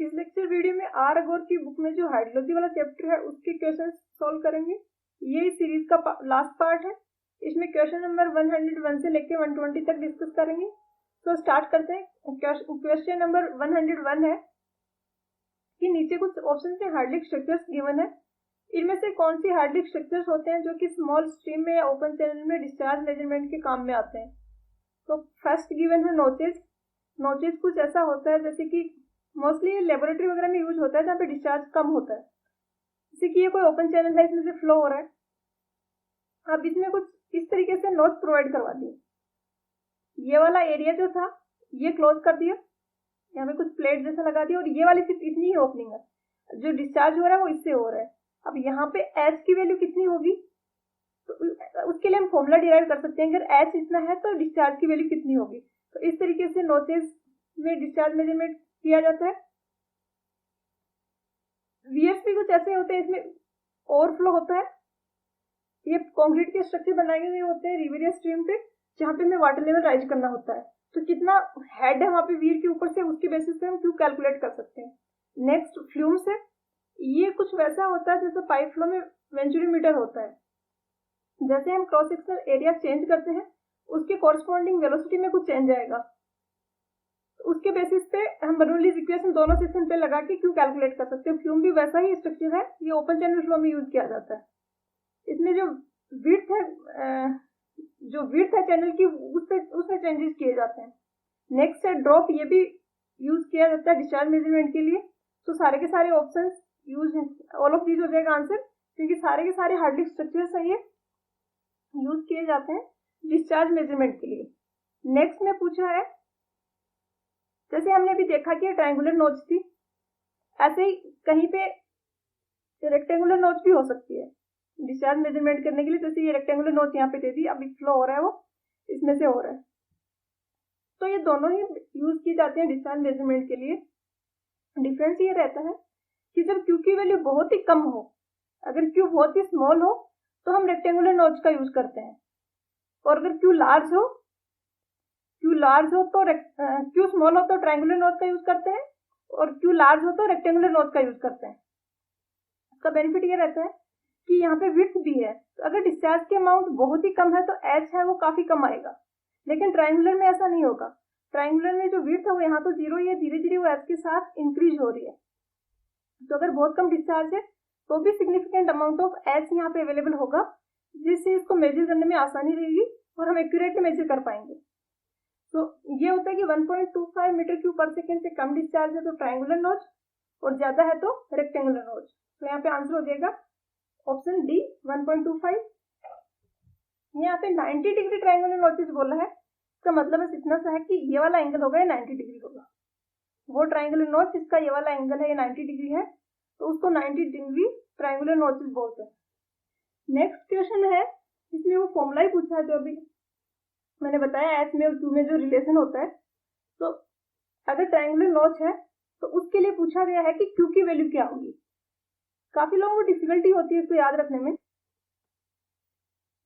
इस lecture video में are अगोर की बुक में जो हाइड्रोलॉजी वाला चैप्टर है उसके क्वेश्चन सॉल्व करेंगे। ये इस सीरीज का लास्ट पार्ट है। इसमें क्वेश्चन नंबर 101 से लेके 120 तक डिस्कस करेंगे। तो स्टार्ट करते हैं। क्वेश्चन नंबर 101 है कि नीचे कुछ ऑप्शन से हाइड्रोलिक स्ट्रक्चर्स गिवन है। इनमें से कौन सी हाइड्रोलिक स्ट्रक्चर्स होते हैं जो कि स्मॉल स्ट्रीम में या ओपन चैनल में डिस्चार्ज मेजरमेंट के काम में आते हैं। तो फर्स्ट गिवन है नोचेज। नोचेज कुछ ऐसा होता है जैसे कि मोस्टली लेबोरेटरी वगैरह में यूज होता है जहाँ पे डिस्चार्ज कम होता है। जैसे कि ये कोई ओपन चैनल है, इसमें से फ्लो हो रहा है। अब इसमें कुछ इस तरीके से नोच प्रोवाइड करवा दिए। ये वाला एरिया जो था ये क्लोज कर दिया, यहाँ पे कुछ प्लेट जैसा लगा दिया और ये वाली सिर्फ इतनी ही ओपनिंग है, जो डिस्चार्ज हो रहा है वो इससे हो रहा है। अब यहाँ पे एच की वैल्यू कितनी होगी तो उसके लिए हम फॉर्मूला डिराइव कर सकते हैं। अगर एच इतना है तो डिस्चार्ज की वैल्यू कितनी होगी। तो इस तरीके से नोचेज में डिस्चार्ज मेजरमेंट किया जाता है। वीएसपी कुछ ऐसे होते हैं, इसमें ओवरफ्लो होता है। ये कंक्रीट के स्ट्रक्चर बनाए हुए होते हैं रिवर स्ट्रीम पे, जहाँ पे हमें वाटर लेवल राइज करना होता है। तो कितना हेड है वहां पे वीर के ऊपर से, उसके बेसिस पे हम क्यू कैलकुलेट कर सकते हैं। नेक्स्ट फ्लूम्स है। ये कुछ वैसा होता है जैसे पाइप फ्लो में वेंचुरीमीटर होता है। जैसे हम क्रॉस सेक्शनल एरिया चेंज करते हैं उसके कॉरस्पॉन्डिंग वेलोसिटी में कुछ चेंज आएगा। उसके बेसिस पे हम बर्नौलीज इक्वेशन दोनों सेक्शन पे लगा के क्यू कैलकुलेट कर सकते हैं। फ्लूम भी वैसा ही स्ट्रक्चर है, ये ओपन चैनल फ्लो में यूज किया जाता है। इसमें जो विड्थ है चैनल की उसमें चेंजेस किए जाते हैं। नेक्स्ट है ड्रॉप। ये भी यूज किया जाता है डिस्चार्ज मेजरमेंट के लिए। तो सारे के सारे ऑप्शन यूज है, ऑल ऑफ दीज हो जाएगा आंसर, क्योंकि सारे के सारे हार्डलिक स्ट्रक्चर्स है ये यूज किए जाते हैं डिस्चार्ज मेजरमेंट के लिए। नेक्स्ट में पूछा है, जैसे हमने अभी देखा कि ट्रायंगुलर नोच थी, ऐसे ही कहीं पे रेक्टेंगुलर नोच भी हो सकती है डिस्चार्ज मेजरमेंट करने के लिए। जैसे ये रेक्टेंगुलर नोच यहाँ पे दे दी, अभी फ्लो हो रहा है वो इसमें से हो रहा है। तो ये दोनों ही यूज की जाते हैं डिस्चार्ज मेजरमेंट के लिए। डिफरेंस ये रहता है कि जब क्यू की वैल्यू बहुत ही कम हो, अगर क्यू बहुत ही स्मॉल हो तो हम रेक्टेंगुलर नोच का यूज करते हैं, और अगर क्यू लार्ज हो तो क्यू स्मॉल हो तो ट्रायंगुलर नोच का यूज करते हैं, और क्यू लार्ज हो तो रेक्टेंगुलर नोच का यूज करते हैं। इसका बेनिफिट ये रहता है कि यहाँ पे विड्थ भी है, तो अगर डिस्चार्ज की अमाउंट बहुत ही कम है तो एच है वो काफी कम आएगा। लेकिन ट्रायंगुलर में ऐसा नहीं होगा। ट्रायंगुलर में जो विड्थ है वो यहाँ तो जीरो ही है, धीरे धीरे वो एच के साथ इंक्रीज हो रही है। तो अगर बहुत कम डिस्चार्ज है तो भी सिग्निफिकेंट अमाउंट ऑफ एच यहाँ पे अवेलेबल होगा, जिससे इसको मेजर करने में आसानी रहेगी और हम एक्यूरेटली मेजर कर पाएंगे। तो ये होता है कि 1.25 मीटर क्यूब पर सेकेंड से कम डिस्चार्ज है तो ट्रायंगुलर नोच, और ज्यादा है तो रेक्टेंगुलर नोच। तो यहाँ पे आंसर हो जाएगा ऑप्शन डी 1.25। यहाँ पे 90 डिग्री ट्रायंगुलर नोचेस बोला है, इसका मतलब है इतना सा है कि ये वाला एंगल होगा 90 डिग्री होगा। वो ट्रायंगुलर नोच जिसका ये वाला एंगल है ये 90 डिग्री है, तो उसको 90 डिग्री ट्रायंगुलर नोचेस बोलते हैं। नेक्स्ट क्वेश्चन है, इसमें वो फॉर्मूला ही पूछा है जो अभी मैंने बताया एच में और क्यू में जो रिलेशन होता है। तो अगर ट्रायंगुलर नोच है तो उसके लिए पूछा गया है कि क्यू की वैल्यू क्या होगी। काफी लोगों को डिफिकल्टी होती है इसको याद रखने में।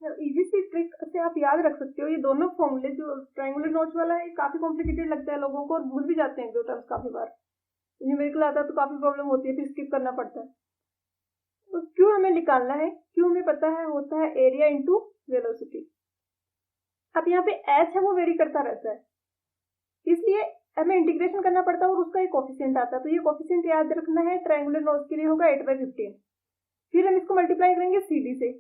इजी सी ट्रिक से आप याद रख सकते हो। ये दोनों फॉर्मूले, जो ट्रायंगुलर नोच वाला है काफी कॉम्प्लिकेटेड लगता है लोगों को और भूल भी जाते हैं दो टर्म्स काफी बार। न्यूमेरिकल आता है तो काफी प्रॉब्लम होती है, फिर स्किप करना पड़ता है। तो क्यू हमें निकालना है। क्यू हमें पता है होता है एरिया इंटू वेलोसिटी। अब यहाँ पे एच है वो वेरी करता रहता है, इसलिए हमें इंटीग्रेशन करना पड़ता है और उसका एक कोफिशिएंट आता है। तो ये कोफिशिएंट याद रखना है, ट्रायंगुलर नोच के लिए होगा 8/15। फिर हम इसको मल्टीप्लाई करेंगे सीडी से।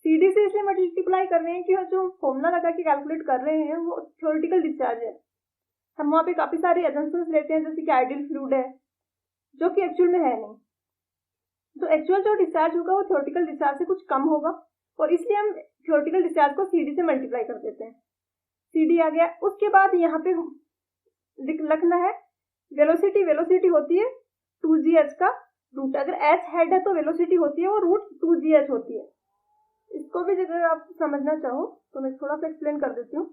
सीडी से इसलिए मल्टीप्लाई कर रहे हैं कि जो फॉर्मूला लगा के कैलकुलेट कर रहे हैं वो थ्योरेटिकल डिस्चार्ज है। हम वहाँ पे काफी सारे एजम्पशंस लेते हैं, जैसे कि आइडियल फ्लूइड है जो कि एक्चुअल में है नहीं। तो एक्चुअल जो डिस्चार्ज होगा वो थ्योरेटिकल डिस्चार्ज से कुछ कम होगा, और इसलिए हम थ्योरेटिकल डिस्चार्ज को सीडी से मल्टीप्लाई कर देते हैं। सीडी आ गया। उसके बाद यहाँ पे लिखना है वेलोसिटी। वेलोसिटी होती है 2gh का रूट। अगर h हेड है तो वेलोसिटी होती है वो रूट 2gh होती है। इसको भी अगर आप समझना चाहो तो मैं थोड़ा सा एक्सप्लेन कर देती हूँ।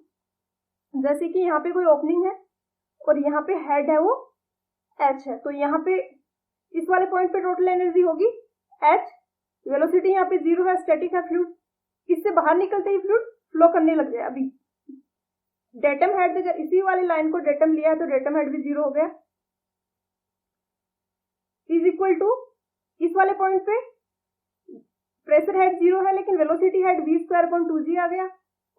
जैसे कि यहाँ पे कोई ओपनिंग है और यहाँ पे हेड है वो h है, तो यहाँ पे इस वाले पॉइंट पे टोटल एनर्जी होगी h। वेलोसिटी यहाँ पे 0 है, स्टैटिक है फ्लूइड। इससे बाहर निकलते ही फ्लूइड फ्लो करने लग गया। अभी डेटम हेड, अगर इसी वाली लाइन को डेटम लिया है तो डेटम हेड भी 0 हो गया। इज इक्वल टू, इस वाले पॉइंट पे प्रेशर हेड 0 है लेकिन वेलोसिटी हेड v²/2g आ गया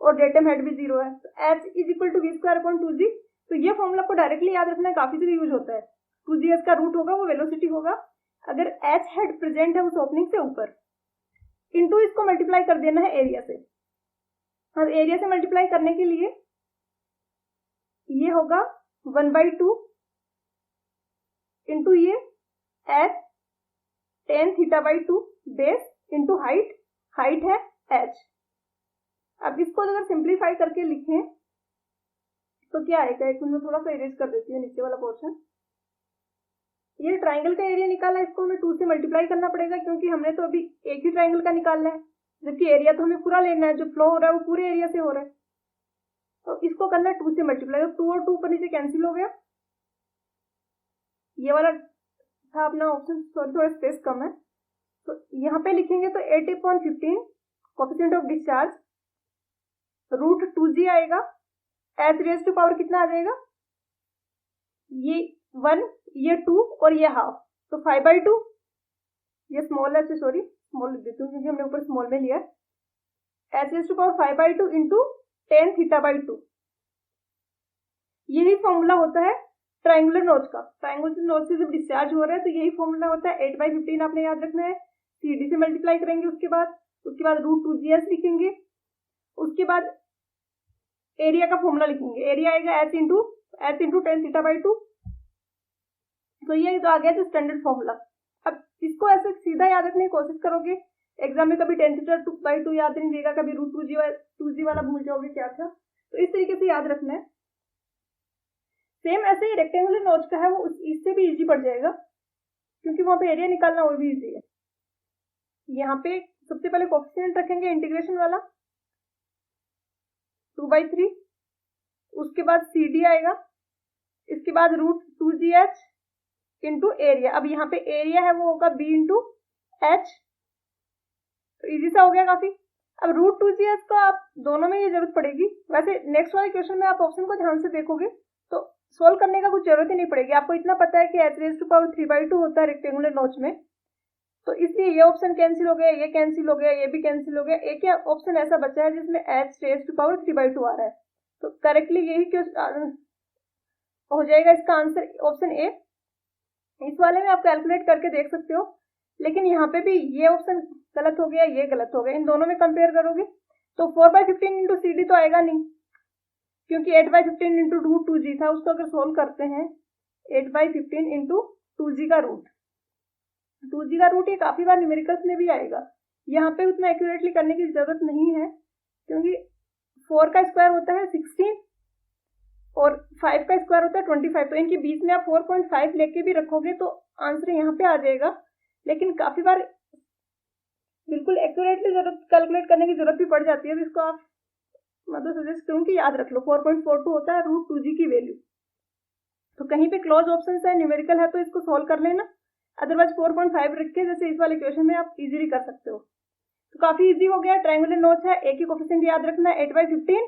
और डेटम हेड भी 0 है, तो h is equal to v²/2g। तो ये फॉर्मूला आपको डायरेक्टली याद रखना है, काफी जगह यूज होता है। 2gs का रूट होगा वो वेलोसिटी होगा अगर h हेड प्रेजेंट है उस ओपनिंग से ऊपर, इनटू इसको मल्टीप्लाई कर देना है एरिया से। अब एरिया से मल्टीप्लाई करने के लिए ये होगा 1/2 इंटू ये h tan θ/2 base into height, height है h। अब इसको अगर सिंप्लीफाई करके लिखें तो क्या आएगा, एक मिनट थोड़ा सा इरेज कर देती हूँ नीचे वाला पोर्शन। ये ट्राइंगल का एरिया निकाला है, इसको हमें 2 से मल्टीप्लाई करना पड़ेगा क्योंकि हमने तो अभी एक ही ट्राइंगल का निकालना है, जबकि एरिया तो हमें पूरा लेना है, जो फ्लो हो रहा है वो पूरे एरिया से हो रहा है। तो इसको करना है 2 से मल्टीप्लाई, तो 2 और 2 पर नीचे कैंसिल हो गया। ये वाला था अपना ऑप्शन, सॉरी थोड़ा स्पेस कम है, तो यहाँ पे लिखेंगे तो 80/15 कोएफिशिएंट ऑफ डिस्चार्ज √2g आएगा। h रेज़ टू पावर कितना आ जाएगा, ये 1, ये 2 और ये हाफ, तो 5/2। ये स्मॉल है, सॉरी स्मॉल लिख देती हूँ क्योंकि हमने ऊपर स्मॉल में लिया है। h raise to power 5/2 into tan θ/2। यही फॉर्मूला होता है ट्राइंगुलर नोच का। ट्राइंगुलर नोच से जब डिस्चार्ज हो रहा है तो यही फॉर्मूला होता है। 8/15 आपने याद रखना है, CD से मल्टीप्लाई करेंगे, उसके बाद √2gs लिखेंगे, उसके बाद एरिया का फॉर्मूला लिखेंगे। एरिया आएगा h इंटू tan θ/2। तो ये तो आ गया जो स्टैंडर्ड फॉर्मूला। अब इसको ऐसे सीधा याद रखने की कोशिश करोगे, एग्जाम में कभी tan θ/2 याद नहीं देगा, कभी √2g वाला भूल जाओगे क्या था। तो इस तरीके से याद रखना है। सेम ऐसे ही रेक्टेंगुलर नोच का है, वो इससे भी इजी पड़ जाएगा क्योंकि वहां पे एरिया निकालना वो भी इजी है। यहाँ पे सबसे पहले कोएफिशिएंट रखेंगे इंटीग्रेशन वाला 2/3, उसके बाद CD आएगा, इसके बाद √2gh इंटू एरिया। अब यहाँ पे एरिया है वो होगा b इंटू h, तो इजी सा हो गया काफी। अब √2gh को आप दोनों में ये जरूरत पड़ेगी। वैसे नेक्स्ट वाले क्वेश्चन में आप ऑप्शन को ध्यान से देखोगे तो सोल्व करने का कुछ जरूरत ही नहीं पड़ेगी, आपको इतना पता है कि h रेज़ टू पावर 3/2 होता है रेक्टेंगुलर नोच में, तो इसलिए ये ऑप्शन कैंसिल हो गया, ये कैंसिल हो गया, ये भी कैंसिल हो गया। एक ही ऑप्शन ऐसा बचा है जिसमें h रेज़ टू पावर 3/2 आ रहा है, तो करेक्टली यही हो जाएगा इसका आंसर ऑप्शन ए। इस वाले में आप कैलकुलेट करके देख सकते हो, लेकिन यहाँ पे भी ये ऑप्शन गलत हो गया, ये गलत हो गया। इन दोनों में कंपेयर करोगे तो 4/15 इंटू CD तो आएगा नहीं क्योंकि 8/15 इंटू √2g था, उसको अगर सोल्व करते हैं 8/15 इंटू 2g का रूट, 2g का रूट ये काफी बार न्यूमेरिकल्स में भी आएगा। यहाँ पे उतना एक्यूरेटली करने की जरूरत नहीं है क्योंकि 4 का स्क्वायर होता है 16 और 5 का स्क्वायर होता है 25, तो इनके बीच में आप 4.5 लेके भी रखोगे तो आंसर यहाँ पे आ जाएगा। लेकिन काफी बार बिल्कुल एक्यूरेटली कैलकुलेट करने की जरूरत भी पड़ जाती है, तो इसको आप मतलब सजेस्ट करूँ कि याद रख लो 4.42 होता है √2g की वैल्यू। तो कहीं पे क्लोज ऑप्शन है, न्यूमेरिकल है, तो इसको सोल्व कर लेना, अदरवाइज 4.5 रख के जैसे इस वाले क्वेश्चन में आप इजीली कर सकते हो। तो काफी इजी हो गया। ट्राइंगुलर नोच है, एक ही कोएफिशिएंट याद रखना है 8/15,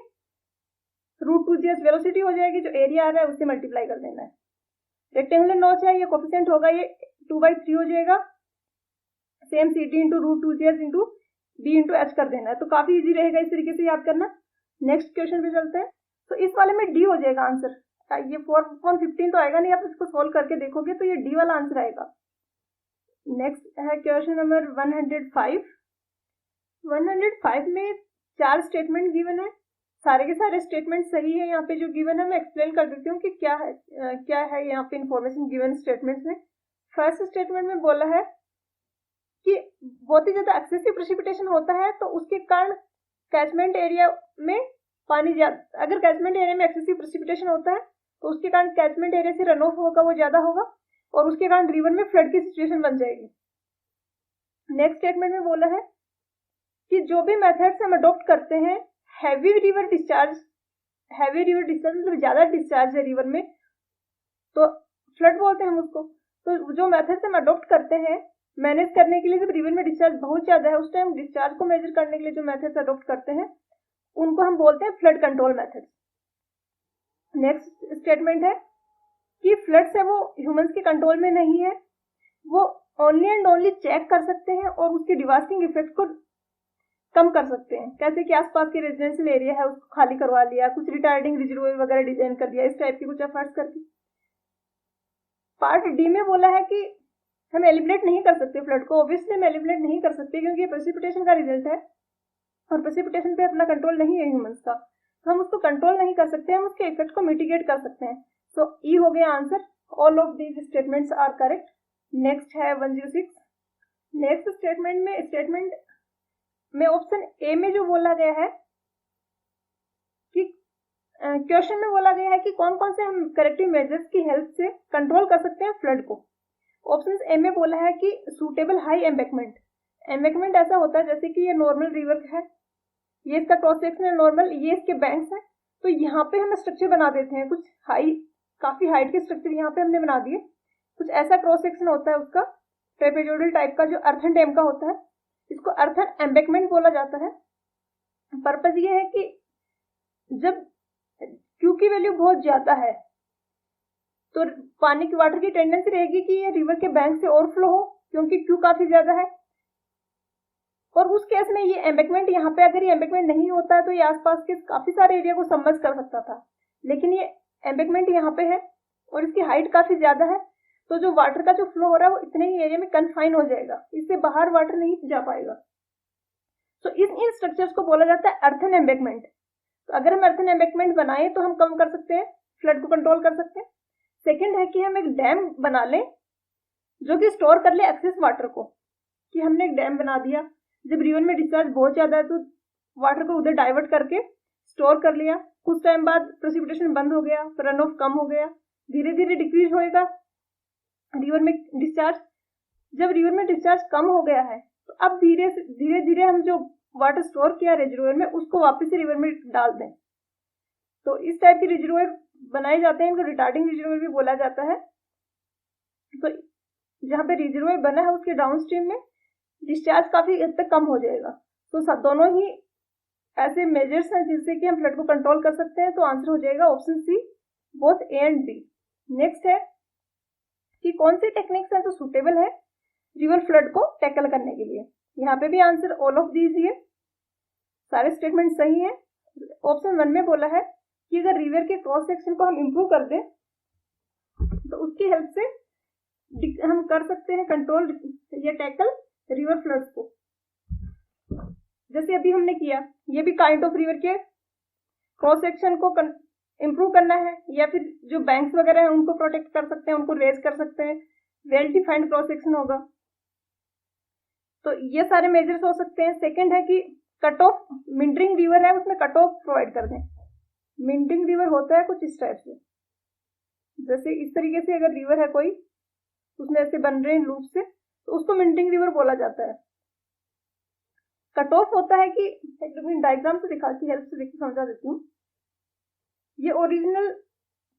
√2gs वेलोसिटी हो जाएगी, जो एरिया आ रहा है उससे मल्टीप्लाई कर देना है। रेक्टेंगुलर नोच है, ये कोएफिशिएंट होगा ये 2/3 हो जाएगा, same CD into √2gs into b into h कर देना है। तो काफी इजी रहेगा इस तरीके से याद करना। नेक्स्ट क्वेश्चन पे चलते हैं। तो इस वाले में D हो जाएगा आंसर, ये 4/15 तो आएगा नहीं, आप इसको सोल्व करके देखोगे तो ये D वाला आंसर आएगा। नेक्स्ट है क्वेश्चन नंबर 105। 105 में 4 स्टेटमेंट गिवन है, सारे के सारे स्टेटमेंट सही है। यहाँ पे जो गिवन है मैं एक्सप्लेन कर देती हूँ कि क्या है यहाँ पे इंफॉर्मेशन गिवन स्टेटमेंट में। फर्स्ट स्टेटमेंट में बोला है कि बहुत ही ज्यादा एक्सेसिव प्रेसिपिटेशन होता है तो उसके कारण कैचमेंट एरिया में पानी ज्यादा, अगर कैचमेंट एरिया में एक्सेसिव प्रेसिपिटेशन होता है तो उसके कारण कैचमेंट एरिया से रन ऑफ होगा वो ज्यादा होगा और उसके कारण रिवर में फ्लड की सिचुएशन बन जाएगी। नेक्स्ट स्टेटमेंट में बोला है कि जो भी मेथड्स हम अडॉप्ट करते हैं हैवी रिवर डिस्चार्ज मतलब ज्यादा डिस्चार्ज है रिवर में तो फ्लड बोलते हैं हम उसको। तो जो मेथड्स हम अडॉप्ट करते हैं मैनेज करने के लिए, जब रिवर में डिस्चार्ज बहुत ज्यादा है उस टाइम डिस्चार्ज को मेजर करने के लिए जो मेथड्स अडॉप्ट करते हैं उनको हम बोलते हैं flood control methods. Next statement है कि फ्लड्स है वो ह्यूमंस के कंट्रोल में नहीं है, वो ओनली एंड ओनली चेक कर सकते हैं और उसके डिवास्टिंग इफेक्ट को कम कर सकते हैं। कैसे कि आसपास के रेजिडेंशियल एरिया है उसको खाली करवा लिया, कुछ रिटायर्डिंग रिजर्वोयर वगैरह डिजाइन कर दिया, इस टाइप के कुछ एफर्ट्स करके। पार्ट डी में बोला है कि हम एलिमिनेट नहीं कर सकते फ्लड को, ऑब्वियसली हम एलिमिनेट नहीं कर सकते क्योंकि ये प्रेसिपिटेशन का रिजल्ट है और प्रेसिपिटेशन पे अपना कंट्रोल नहीं है ह्यूमंस का, तो हम उसको कंट्रोल नहीं कर सकते, हम उसके इफेक्ट को मिटिगेट कर सकते हैं। सो ई हो गया answer, all of these statements are correct. Next है 106। नेक्स्ट स्टेटमेंट में ऑप्शन ए में जो बोला गया है कि क्वेश्चन में बोला गया है कि कौन कौन से हम करेक्टिव मेजर्स की हेल्प से कंट्रोल कर सकते हैं फ्लड को। ऑप्शन ए में बोला है कि सूटेबल हाई एम्बैंकमेंट। एम्बैंकमेंट ऐसा होता है जैसे कि ये नॉर्मल रिवर है, ये इसका क्रॉस सेक्शन है नॉर्मल, ये इसके बैंक्स है, तो यहाँ पे हम स्ट्रक्चर बना देते हैं कुछ काफी हाइट के स्ट्रक्चर यहाँ पे हमने बना दिए। कुछ ऐसा क्रॉस सेक्शन होता है उसका ट्रेपेजोइडल टाइप का जो अर्थन डैम का होता है, इसको अर्थन एम्बैंकमेंट बोला जाता है। पर्पज ये है कि जब क्यू की वैल्यू बहुत ज्यादा है तो पानी की वाटर की टेंडेंसी रहेगी कि ये रिवर के बैंक से ओवरफ्लो हो क्योंकि क्यू काफी ज्यादा है। और उस केस में ये एम्बैंकमेंट यहाँ पे अगर ये एम्बैंकमेंट नहीं होता है तो ये आसपास के काफी सारे एरिया को सबमर्ज कर सकता था, लेकिन ये एम्बैंकमेंट यहाँ पे है और इसकी हाइट काफी ज्यादा है, तो जो वाटर का जो फ्लो हो रहा है वो इतने ही एरिया में कन्फाइन हो जाएगा, इससे बाहर वाटर नहीं जा पाएगा। तो इन स्ट्रक्चर्स को बोला जाता है अर्थन एम्बैंकमेंट। तो अगर हम अर्थन एम्बैंकमेंट बनाए तो हम कम कर सकते हैं, फ्लड को कंट्रोल कर सकते हैं। सेकेंड है कि हम एक डैम बना लें जो कि स्टोर कर ले एक्सेस वाटर को, कि हमने एक डैम बना दिया, जब रिवर में डिस्चार्ज बहुत ज्यादा है तो वाटर को उधर डाइवर्ट करके स्टोर कर लिया, कुछ टाइम बाद प्रेसिपिटेशन बंद हो गया, रन ऑफ कम हो गया, धीरे धीरे डिक्रीज होएगा रिवर में डिस्चार्ज। जब रिवर में डिस्चार्ज कम हो गया है तो अब धीरे धीरे हम जो वाटर स्टोर किया रिजर्वोयर में उसको वापस से रिवर में डाल दें। तो इस टाइप के रिजर्वोयर बनाए जाते हैं, इनको रिटार्डिंग रिजर्वोयर भी बोला जाता है। तो जहाँ पे रिजर्वोयर बना है उसके डाउनस्ट्रीम में डिस्चार्ज काफी हद तक कम हो जाएगा। तो दोनों ही ऐसे मेजर्स हैं जिससे कि हम फ्लड को कंट्रोल कर सकते हैं। तो आंसर हो जाएगा option C, both A and B. Next है कि कौन सी टेक्निक्स है तो सुटेबल है रिवर फ्लड को टैकल करने के लिए। यहाँ पे भी आंसर ऑल ऑफ दीज ही है, सारे स्टेटमेंट सही है। ऑप्शन 1 में बोला है कि अगर रिवर के क्रॉस सेक्शन को हम इंप्रूव कर दें तो उसकी हेल्प से हम कर सकते हैं कंट्रोल या टैकल रिवर फ्लड्स को, जैसे अभी हमने किया। ये भी काइंड ऑफ रिवर के क्रॉस सेक्शन को इंप्रूव करना है, या फिर जो बैंक्स वगैरह है उनको प्रोटेक्ट कर सकते हैं, उनको रेज कर सकते हैं, वेल डिफाइंड क्रॉस सेक्शन होगा। तो ये सारे मेजर्स हो सकते हैं। सेकंड है कि कट ऑफ, मिंडरिंग रिवर है उसमें कट ऑफ प्रोवाइड कर दें। मिंडरिंग रिवर होता है कुछ इस टाइप से, जैसे इस तरीके से अगर रिवर है कोई उसमें ऐसे बन रहे हैं लूप से, तो उसको मिंडरिंग रिवर बोला जाता है। कट ऑफ होता है कि डायग्राम से दिखा की हेल्प से समझा देती हूँ। ये ओरिजिनल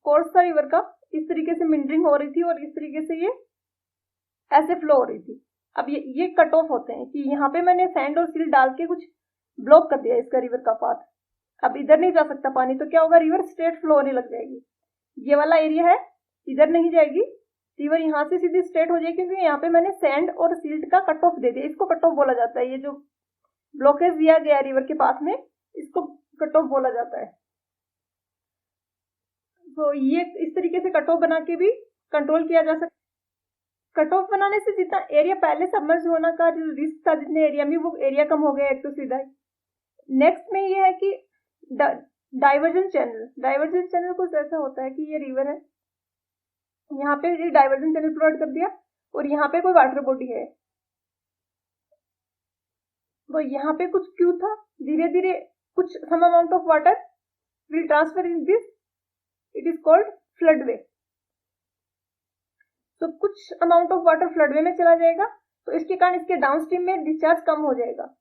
कोर्स था रिवर का, इस तरीके से मिंडरिंग हो रही थी और इस तरीके से ये ऐसे फ्लो हो रही थी। अब ये कट ऑफ होते हैं कि यहाँ पे मैंने सैंड और सिल डाल के कुछ ब्लॉक कर दिया इसका रिवर का पाथ, अब इधर नहीं जा सकता पानी, तो क्या होगा, रिवर स्ट्रेट फ्लो होने लग जाएगी। ये वाला एरिया है इधर नहीं जाएगी, रिवर यहाँ से सीधी स्ट्रेट हो जाएगी क्योंकि यहाँ पे मैंने सैंड और सिल्ट का कट ऑफ दे दिया। इसको कट ऑफ बोला जाता है, ये जो ब्लॉकेज दिया गया रिवर के पास में इसको कट ऑफ बोला जाता है। तो ये इस तरीके से कट ऑफ बना के भी कंट्रोल किया जा सकता है। कट ऑफ बनाने से जितना एरिया पहले सबमर्ज होने का जो रिस्क था जितने एरिया में, वो एरिया कम हो गया एक तो सीधा। नेक्स्ट में ये है कि डाइवर्जन चैनल। डाइवर्जन चैनल कुछ ऐसा होता है कि ये रिवर है, यहाँ पे डाइवर्जन चैनल प्रोवाइड कर दिया और यहाँ पे कोई वाटर बॉडी है, तो यहाँ पे कुछ क्यू था, धीरे धीरे कुछ some amount of water will transfer in this, it is called floodway. तो कुछ अमाउंट ऑफ वाटर फ्लडवे में चला जाएगा, तो इसके कारण इसके डाउनस्ट्रीम में डिस्चार्ज कम हो जाएगा।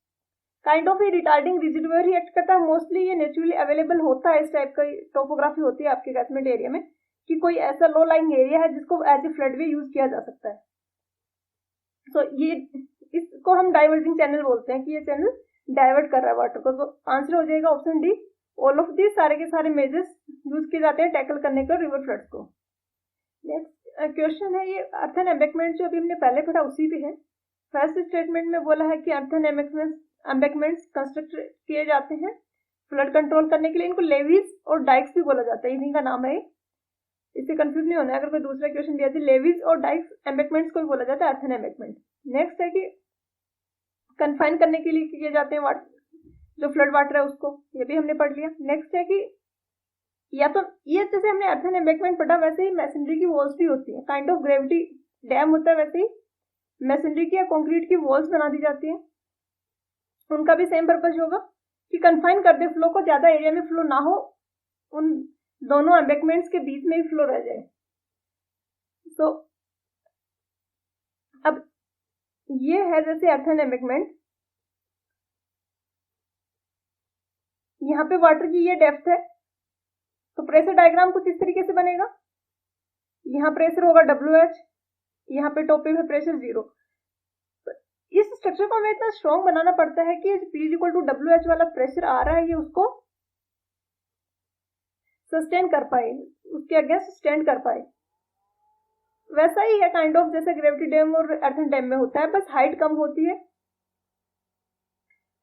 काइंड ऑफ ये रिटार्डिंग रिजर्वोयर ही एक्ट करता है। मोस्टली ये नेचुरली अवेलेबल होता है, इस टाइप का टोपोग्राफी होती है आपके कैचमेंट एरिया में कि कोई ऐसा लो लाइंग एरिया है जिसको एज ए फ्लडवे यूज किया जा सकता है। तो ये इसको हम डाइवर्जिंग चैनल बोलते हैं कि ये चैनल डाइवर्ट कर रहा है वाटर को। तो आंसर हो जाएगा option D, all of this. सारे के सारे मेजर्स यूज किए जाते हैं टैकल करने के रिवर फ्लड्स को। नेक्स्ट क्वेश्चन है ये अर्थन एम्बैंकमेंट जो अभी हमने पहले पढ़ा उसी पे है। फर्स्ट स्टेटमेंट में बोला है कि अर्थन एम्बैंकमेंट्स कंस्ट्रक्ट किए जाते हैं फ्लड कंट्रोल करने के लिए। इनको लेवीज और डाइक्स भी बोला जाता है, इन्हीं का नाम है। इससे कंफ्यूज नहीं होना है अगर कोई दूसरा क्वेश्चन दिया जाए। लेवीज और डाइक्स एम्बैंकमेंट्स को भी बोला जाता है अर्थन एम्बैंकमेंट। नेक्स्ट है कि कन्फाइन करने के लिए किए जाते हैं जो फ्लड वाटर है उसको, ये भी हमने पढ़ लिया। नेक्स्ट है कि या तो ये जैसे हमने अर्थन एम्बैंकमेंट पढ़ा वैसे ही मैसनरी की वॉल्स भी होती है, काइंड ऑफ ग्रेविटी डैम होता है वैसे ही मैसनरी की या कंक्रीट की वॉल्स बना दी जाती है। उनका भी सेम पर्पज होगा कि कन्फाइन कर दे फ्लो को, ज्यादा एरिया में फ्लो ना हो, उन दोनों एम्बैंकमेंट्स के बीच में ही फ्लो रह जाए। तो अब ये है जैसे अर्थन एम्बैंकमेंट, यहाँ पे वाटर की ये डेप्थ है, तो प्रेशर डायग्राम कुछ इस तरीके से बनेगा। यहाँ प्रेशर होगा WH, यहाँ पे टॉप पे प्रेशर 0। तो इस स्ट्रक्चर को हमें इतना स्ट्रॉन्ग बनाना पड़ता है कि P = WH वाला प्रेशर आ रहा है ये उसको सस्टेन कर पाए, उसके अगेंस्ट स्टैंड कर पाए। वैसा ही है काइंड ऑफ जैसे ग्रेविटी डैम और अर्थन डैम में होता है, बस हाइट कम होती है।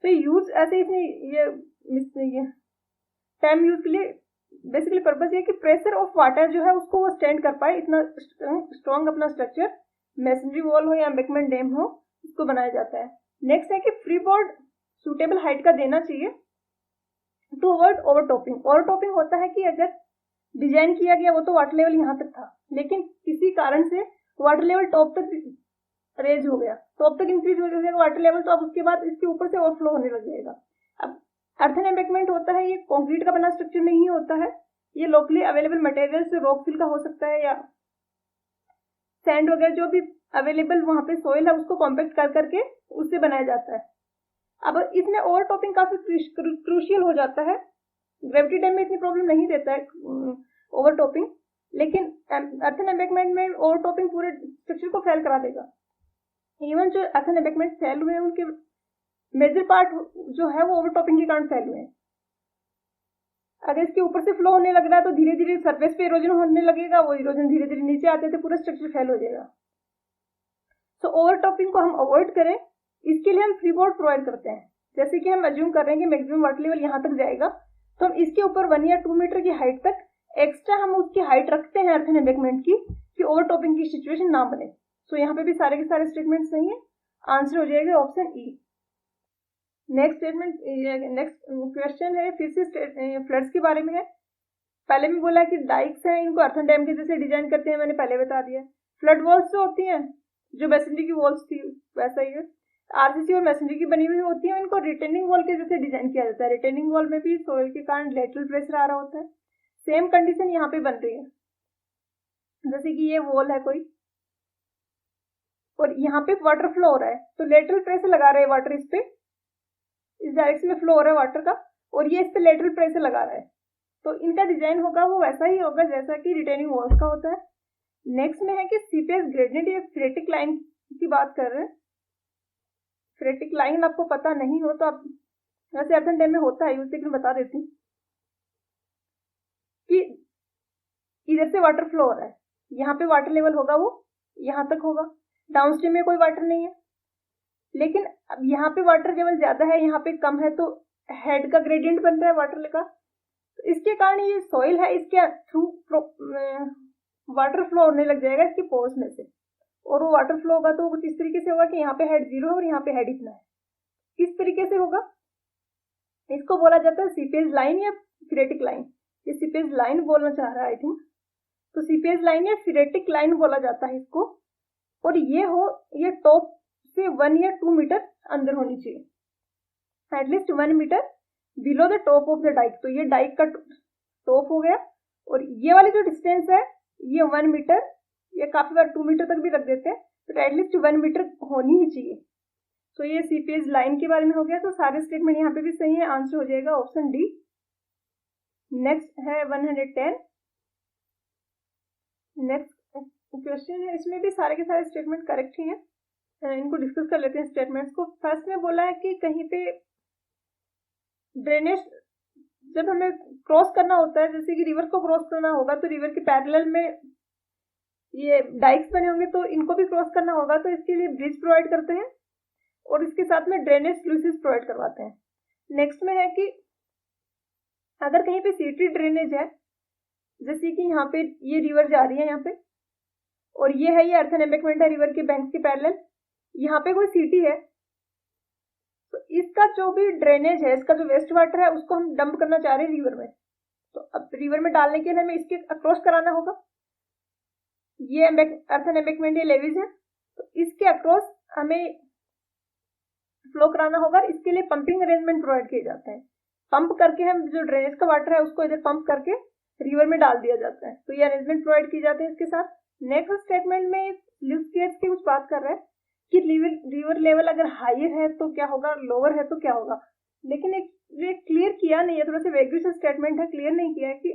तो यूज ऐसे ये टाइम यूज के लिए बेसिकली पर्पस ये कि प्रेशर ऑफ वाटर जो है उसको वो स्टैंड कर पाए, इतना स्ट्रॉन्ग अपना स्ट्रक्चर मैसनरी वॉल हो या एम्बैंकमेंट डैम हो उसको बनाया जाता है। नेक्स्ट है कि फ्री बोर्ड सूटेबल हाइट का देना चाहिए टू अवॉइड ओवरटॉपिंग। ओवरटॉपिंग होता है कि अगर डिजाइन किया गया वो तो वाटर लेवल यहाँ तक था, लेकिन किसी कारण से वाटर लेवल टॉप तक रेज हो गया, टॉप तक इंक्रीज हो जाएगा वाटर लेवल, तो अब उसके बाद इसके ऊपर से ओवरफ्लो होने लग जाएगा। अब अर्थन एम्बैंकमेंट होता है ये कंक्रीट का बना स्ट्रक्चर नहीं होता है, ये लोकली अवेलेबल मटेरियल से रॉक फिल का हो सकता है या सैंड वगैरह जो भी अवेलेबल वहां पे सोइल है उसको कॉम्पैक्ट कर करके उससे बनाया जाता है। अब इसमें ओवरटॉपिंग काफी क्रूशियल हो जाता है। ग्रेविटी डैम में इतनी प्रॉब्लम नहीं देता है ओवरटॉपिंग, लेकिन अर्थन एम्बैंकमेंट में ओवरटॉपिंग पूरे स्ट्रक्चर को फेल करा देगा। इवन जो अर्थन एम्बैंकमेंट फेल हुए हैं उनके मेजर पार्ट जो है वो ओवरटॉपिंग के कारण फेल हुए हैं। अगर इसके ऊपर से फ्लो होने लग रहा है तो धीरे धीरे सरफेस पे इरोजन होने लगेगा, वो इरोजन धीरे धीरे नीचे आते थे पूरा स्ट्रक्चर फेल हो जाएगा। तो ओवरटॉपिंग को हम अवॉइड करें, इसके लिए हम फ्री बोर्ड प्रोवाइड करते हैं। जैसे कि हम अज्यूम कर रहे हैं कि मैक्सिमम वाटर लेवल यहाँ तक जाएगा, तो हम इसके ऊपर 1 या 2 मीटर की हाइट तक एक्स्ट्रा हम उसकी हाइट रखते हैं अर्थन एम्बैंकमेंट की, कि ओवरटॉपिंग की सिचुएशन ना बने। सो यहाँ पे भी सारे के सारे स्टेटमेंट सही है, आंसर हो जाएगा ऑप्शन ई। नेक्स्ट क्वेश्चन है फिर से फ्लड्स के बारे में है। पहले भी बोला कि डाइक्स हैं, इनको अर्थन डैम के जैसे डिजाइन करते हैं, मैंने पहले बता दिया। फ्लड वॉल्स जो होती हैं जो मैसनरी की वॉल्स थी वैसा ही है, आरसीसी और मैसनरी की बनी हुई होती है, इनको रिटेनिंग वॉल के जैसे डिजाइन किया जाता है। रिटेनिंग वॉल में भी सोइल के कारण लेटरल प्रेशर आ रहा होता है। सेम कंडीशन यहाँ पे बन रही है, जैसे कि ये वॉल है कोई और यहाँ पे वाटर फ्लो हो रहा है, तो लेटरल प्रेशर लगा रहे हैं वाटर, इस पे इस डायरेक्शन में फ्लो हो रहा है वाटर का, और ये इस पे लेटरल प्रेशर लगा रहा है। तो इनका डिजाइन होगा वो वैसा ही होगा जैसा कि रिटेनिंग वॉल्स का होता है। नेक्स्ट में है कि सीपीएस ग्रेडियंट या फ्रेटिक लाइन की बात कर रहे हैं। फ्रेटिक लाइन आपको पता नहीं हो तो आप वैसे अर्थन डैम में होता है, लेकिन बता देती हूँ कि इधर से वाटर फ्लो हो रहा है, यहाँ पे वाटर लेवल होगा वो यहाँ तक होगा, डाउनस्ट्रीम में कोई वाटर नहीं है, लेकिन अब यहाँ पे वाटर लेवल ज्यादा है यहाँ पे कम है, तो हेड का ग्रेडियंट बन रहा है वाटर का। तो इसके कारण ये सॉइल है, इसके थ्रू वाटर फ्लो होने लग जाएगा इसके पोर्स में से, और वो वाटर फ्लो होगा तो कुछ इस तरीके से होगा कि यहाँ पे हेड 0 है और यहाँ पे हेड इतना है, इस तरीके से होगा। इसको बोला जाता है सीपेज लाइन या फिरेटिक लाइन। ये सीपेज लाइन बोलना चाह रहा है आई थिंक, तो सीपेज लाइन या फिरेटिक लाइन बोला जाता है इसको। और ये टॉप से 1 या 2 मीटर अंदर होनी चाहिए, at least 1 metre below the top of the dike. तो ये डाइक का टॉप हो गया, और ये वाली जो डिस्टेंस है ये 1 मीटर या काफी बार 2 मीटर तक भी रख देते हैं, तो एटलीस्ट 1 मीटर होनी ही चाहिए। तो ये सीपेज लाइन के बारे में हो गया। तो सारे स्टेटमेंट यहाँ पे भी सही है, आंसर हो जाएगा ऑप्शन डी। नेक्स्ट है 110। नेक्स्ट क्वेश्चन है, इसमें भी सारे के सारे स्टेटमेंट करेक्ट ही हैं, इनको डिस्कस कर लेते हैं स्टेटमेंट्स को। फर्स्ट में बोला है कि कहीं पे ड्रेनेज जब हमें क्रॉस करना होता है, जैसे कि रिवर को क्रॉस करना होगा, तो रिवर के पैरेलल में ये डाइक्स बने होंगे तो इनको भी क्रॉस करना होगा, तो इसके लिए ब्रिज प्रोवाइड करते हैं और इसके साथ में ड्रेनेज स्लूसेस प्रोवाइड करवाते हैं। नेक्स्ट में है कि अगर कहीं पे सिटी ड्रेनेज है, जैसे कि यहाँ पे ये रिवर जा रही है यहाँ पे, और ये है ये अर्थन एम्बैंकमेंट है रिवर के बैंक के पैरेलल, यहाँ पे कोई सिटी है, तो इसका जो भी ड्रेनेज है, इसका जो वेस्ट वाटर है उसको हम डंप करना चाह रहे हैं रिवर में। तो अब रिवर में डालने के लिए हमें इसके अक्रॉस कराना होगा, ये अर्थन एम्बैंकमेंट, ये लेवीज है, तो इसके अक्रॉस हमें फ्लो कराना होगा। इसके लिए पंपिंग अरेंजमेंट प्रोवाइड किए जाते हैं, पंप करके हम जो ड्रेनेज का वाटर है उसको इधर पंप करके रिवर में डाल दिया जाता है, तो ये अरेंजमेंट प्रोवाइड किए जाते हैं इसके साथ। नेक्स्ट स्टेटमेंट में स्लूइस गेट्स की कुछ बात कर रहा है कि रिवर लेवल अगर हायर है तो क्या होगा, लोअर है तो क्या होगा, लेकिन ये क्लियर किया नहीं है, थोड़ा सा वेगी सा स्टेटमेंट है, क्लियर नहीं किया है कि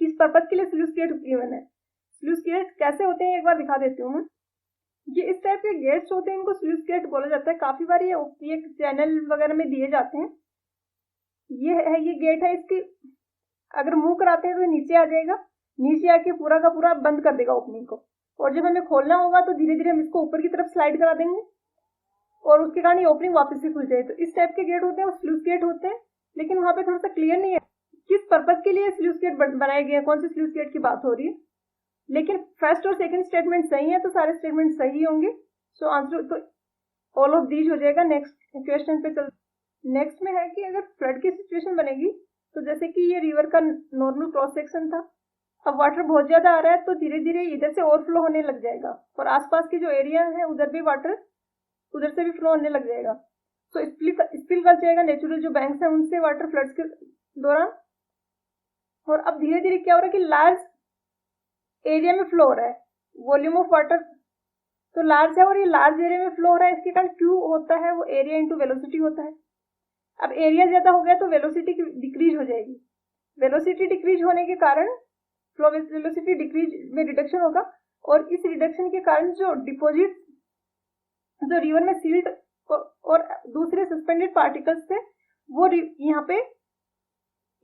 किस पर्पज के लिए स्लूइस गेट गिवन है। स्लूइस गेट कैसे होते हैं एक बार दिखा देती हूँ मैं। ये इस टाइप के गेट्स होते हैं, इनको स्लूइस गेट बोला जाता है। काफी बार ये चैनल वगैरह में दिए जाते हैं। ये गेट है, इसकी अगर मूव कराते हैं तो नीचे आ जाएगा, नीचे आके पूरा का पूरा बंद कर देगा ओपनिंग को, और जब हमें खोलना होगा तो धीरे धीरे हम इसको ऊपर की तरफ स्लाइड करा देंगे और उसके कारण ये ओपनिंग वापस से खुल जाए। तो इस टाइप के गेट होते हैं, वो स्लूइस गेट होते हैं, लेकिन वहां पे थोड़ा सा क्लियर नहीं है किस पर्पज के लिए स्लूइस गेट बनाए गए हैं, कौन से स्लूइस गेट की बात हो रही है। लेकिन फर्स्ट और सेकंड स्टेटमेंट सही है, तो सारे स्टेटमेंट सही होंगे। सो आंसर तो ऑल ऑफ दीज हो जाएगा। नेक्स्ट क्वेश्चन पे चल। नेक्स्ट में है कि अगर फ्लड की सिचुएशन बनेगी, तो जैसे कि ये रिवर का नॉर्मल क्रॉस सेक्शन था, अब वाटर बहुत ज्यादा आ रहा है तो धीरे धीरे इधर से ओवरफ्लो होने लग जाएगा, और आसपास के जो एरिया है उधर भी वाटर उधर से भी फ्लो होने लग जाएगा। तो स्पिल कर जाएगा नेचुरल जो बैंक्स है उनसे वाटर फ्लड्स के दौरान। और अब धीरे धीरे क्या हो रहा है कि लार्ज एरिया में फ्लो हो रहा है, वॉल्यूम ऑफ वाटर तो लार्ज है और ये लार्ज एरिया में फ्लो हो रहा है। इसके कारण क्यू होता है वो एरिया इंटू वेलोसिटी होता है। अब एरिया ज्यादा हो गया तो वेलोसिटी डिक्रीज हो जाएगी, वेलोसिटी डिक्रीज होने के कारण फ्लो वेलोसिटी डिक्रीज में रिडक्शन होगा, और इस रिडक्शन के कारण जो डिपॉजिट जो रिवर में सील्ट और दूसरे सस्पेंडेड पार्टिकल्स थे वो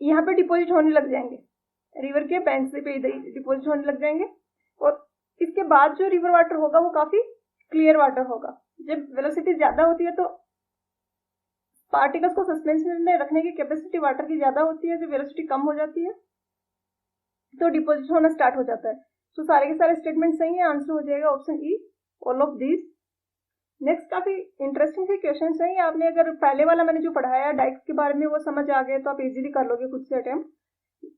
यहाँ पे डिपॉजिट होने लग जाएंगे, रिवर के बैंक से पे डिपॉजिट होने लग जाएंगे। और इसके बाद जो रिवर वाटर होगा वो काफी क्लियर वाटर होगा। जब वेलोसिटी ज्यादा होती है तो पार्टिकल्स को सस्पेंशन में रखने की कैपेसिटी वाटर की ज्यादा होती है, जब वेलोसिटी कम हो जाती है तो डिपॉजिट होना स्टार्ट हो जाता है। तो सारे के सारे स्टेटमेंट सही है, आंसर हो जाएगा option E, all of these. Next काफी इंटरेस्टिंग से क्वेश्चन है। आपने अगर पहले वाला मैंने जो पढ़ाया डाइक्स के बारे में वो समझ आ गए तो आप इजीली कर लोगे खुद से अटेम्प्ट।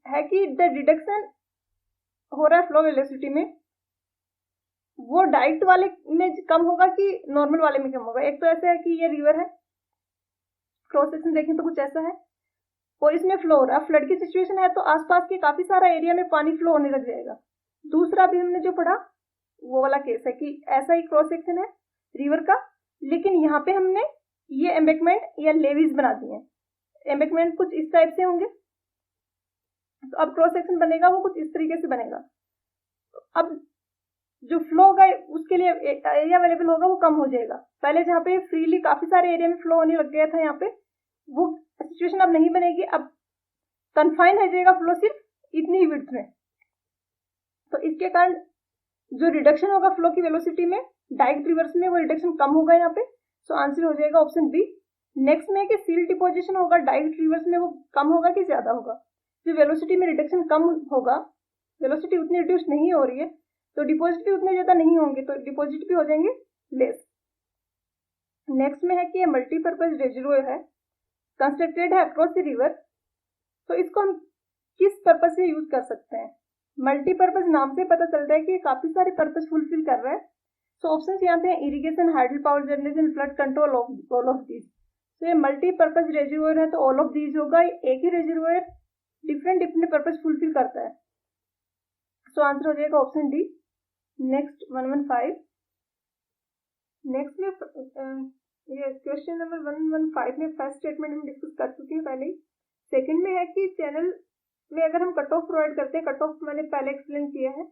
है कि द रिडक्शन हो रहा है फ्लो वेलोसिटी में, वो डाइक्ट वाले में कम होगा कि नॉर्मल वाले में कम होगा। एक तो ऐसा है कि ये रिवर है, क्रॉस सेक्शन देखें तो कुछ ऐसा है और इसमें फ्लो हो रहा है, फ्लड की सिचुएशन है तो आसपास के काफी सारा एरिया में पानी फ्लो होने लग जाएगा। दूसरा भी हमने जो पढ़ा वो वाला केस है कि ऐसा ही क्रॉस सेक्शन है रिवर का, लेकिन यहाँ पे हमने ये एम्बैंकमेंट या लेवीज बना दिए हैं। एम्बैंकमेंट कुछ इस टाइप से होंगे, तो अब क्रॉस सेक्शन बनेगा वो कुछ इस तरीके से बनेगा। अब जो फ्लो होगा उसके लिए एरिया अवेलेबल होगा वो कम हो जाएगा। पहले जहाँ पे फ्रीली काफी सारे एरिया में फ्लो होने लग गया था, यहाँ पे वो सिचुएशन अब नहीं बनेगी, अब कन्फाइन रह जाएगा फ्लो सिर्फ इतनी विड्थ में। तो इसके कारण जो रिडक्शन होगा फ्लो की वेलोसिटी में डाइक्ट रिवर्स में वो रिडक्शन कम होगा यहाँ पे। सो आंसर हो जाएगा ऑप्शन बी। नेक्स्ट में कि सील डिपोजिशन होगा डाइक्ट रिवर्स में वो कम होगा कि ज्यादा होगा। जो वेलोसिटी में रिडक्शन कम होगा, वेलोसिटी उतनी रिड्यूस नहीं हो रही है तो डिपॉजिट भी उतने ज्यादा नहीं होंगे, तो डिपॉजिट भी हो जाएंगे लेस। नेक्स्ट में है कि ये मल्टीपर्पज रेजर्वोयर है, कंस्ट्रक्टेड है अक्रॉस द रिवर। तो इसको हम किस पर्पज से यूज कर सकते हैं? मल्टीपर्पज नाम से पता चलता है कि काफी सारे पर्पज फुलफिल कर रहा है। सो ऑप्शंस यहाँ पे हैं irrigation, hydel power generation, flood control, all of these. तो ये मल्टीपर्पज रेजर्वोयर है तो ऑल ऑफ दीज होगा। एक ही रेजर्वोयर डिफरेंट पर्पज फुलफिल करता है। सो आंसर हो जाएगा ऑप्शन डी। नेक्स्ट 115। नेक्स्ट में ये क्वेश्चन नंबर 115 में फर्स्ट स्टेटमेंट हम डिस्कस कर चुके हैं पहले ही। सेकंड में है कि चैनल में अगर हम कट ऑफ प्रोवाइड करते हैं, कट ऑफ मैंने पहले एक्सप्लेन किया है,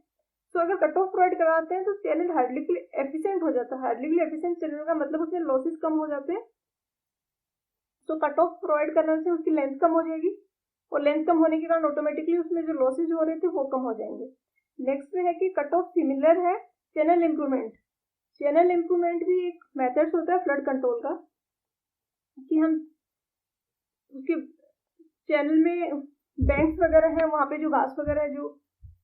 तो अगर कट ऑफ प्रोवाइड कराते हैं तो चैनल हार्डली एफिशिएंट हो जाता है। हार्डली एफिशिएंट चैनल का मतलब उसमें लॉसेस कम हो जाते हैं। तो कट ऑफ प्रोवाइड करने से उसकी लेंथ कम हो जाएगी और लेंथ कम होने के कारण ऑटोमेटिकली उसमें जो लॉसेज हो रहे थे वो कम हो जाएंगे। नेक्स्ट में है कि कट ऑफ सिमिलर है चैनल इम्प्रूवमेंट। चैनल इम्प्रूवमेंट भी एक मेथड्स होता है फ्लड कंट्रोल का, कि हम उसके चैनल में बैंक्स वगैरह है, वहाँ पे जो घास वगैरह है, जो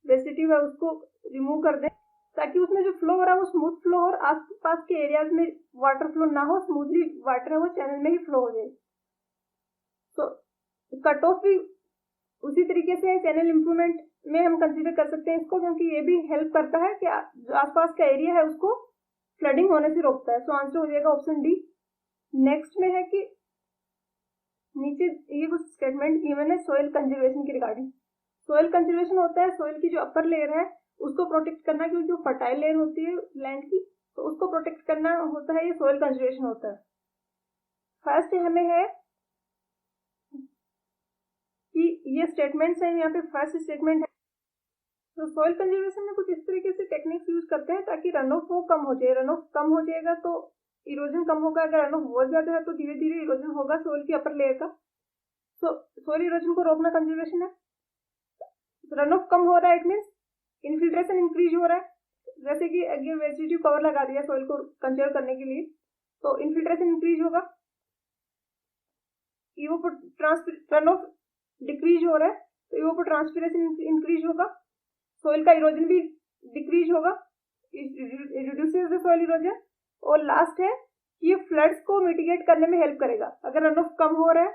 वेजिटेटिव है, उसको रिमूव कर दें ताकि उसमें जो फ्लो हो रहा है वो स्मूथ फ्लो हो और आसपास के एरियाज में वाटर फ्लो ना हो, स्मूथली वाटर है वो चैनल में ही फ्लो हो जाए। तो कट ऑफ भी उसी तरीके से चैनल इम्प्रूवमेंट में हम कंसीडर कर सकते हैं इसको, क्योंकि ये भी हेल्प करता है कि जो आसपास का एरिया है उसको फ्लडिंग होने से रोकता है। सो आंसर हो जाएगा ऑप्शन डी। नेक्स्ट में है कि नीचे ये कुछ स्टेटमेंट गिवन है सोइल कंजर्वेशन के रिगार्डिंग। सोइल कंजर्वेशन होता है सोइल की जो अपर लेयर है उसको प्रोटेक्ट करना, क्योंकि जो फर्टाइल लेयर होती है लैंड की, तो उसको प्रोटेक्ट करना होता है, ये सोइल कंजर्वेशन होता है। फर्स्ट हमें है कि ये स्टेटमेंट्स हैं, यहाँ पे फर्स्ट स्टेटमेंट है तो सोइल कंजर्वेशन में कुछ इस तरीके से टेक्निक्स यूज करते हैं ताकि रन ऑफ वो कम हो जाए। रन ऑफ कम हो जाएगा तो इरोजन कम होगा, अगर रन ऑफ बहुत ज्यादा है तो धीरे धीरे इरोजन होगा सोइल की अपर लेयर का। तो सोइल इरोजन को रोकना कंजर्वेशन है। रन ऑफ कम हो रहा है, इट मीन्स इन्फिल्ट्रेशन इंक्रीज हो रहा है। जैसे कि अगर वेजिटेटिव कवर लगा दिया सोइल को कंजर्व करने के लिए तो इन्फिल्ट्रेशन इंक्रीज होगा। रन ऑफ डिक्रीज हो रहा है तो इवोपोट्रांसपिरेशन इंक्रीज होगा, सोइल का इरोजन भी डिक्रीज होगा, रिड्यूसेस द सोइल इरोजन। और लास्ट है कि ये फ्लड्स को मिटिगेट करने में हेल्प करेगा। अगर रन ऑफ कम हो रहा है